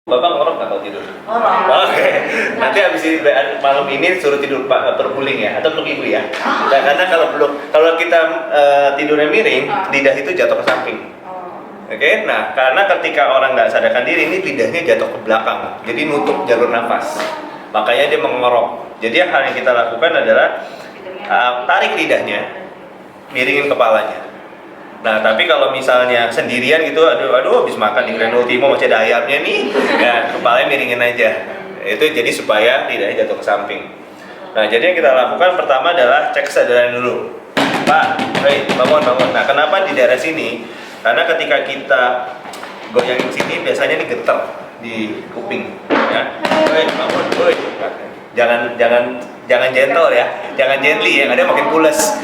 Bapak ngorok nggak kalau tidur? Ngorok. Oke. Nanti habis ini malam ini suruh tidur berguling ya, atau peluk ibu ya. Nah, karena kalau kita tidurnya miring, lidah itu jatuh ke samping. Oke. Nah, karena ketika orang nggak sadarkan diri, ini lidahnya jatuh ke belakang, jadi nutup jalur nafas. Makanya dia mengorok. Jadi hal yang kita lakukan adalah tarik lidahnya, miringin kepalanya. Nah, tapi kalau misalnya sendirian gitu, aduh habis makan di Grand Ultimo masih ada ayamnya nih, ya kepalanya miringin aja. Itu jadi supaya lidahnya jatuh ke samping. Nah, jadi yang kita lakukan pertama adalah cek kesadaran dulu. Pak, hei, bangun. Nah, kenapa di daerah sini? Karena ketika kita goyangin sini, biasanya nih getar di kuping. Ya, hei, bangun, hei. Jangan gentle ya, jangan gently ya, ada makin pules.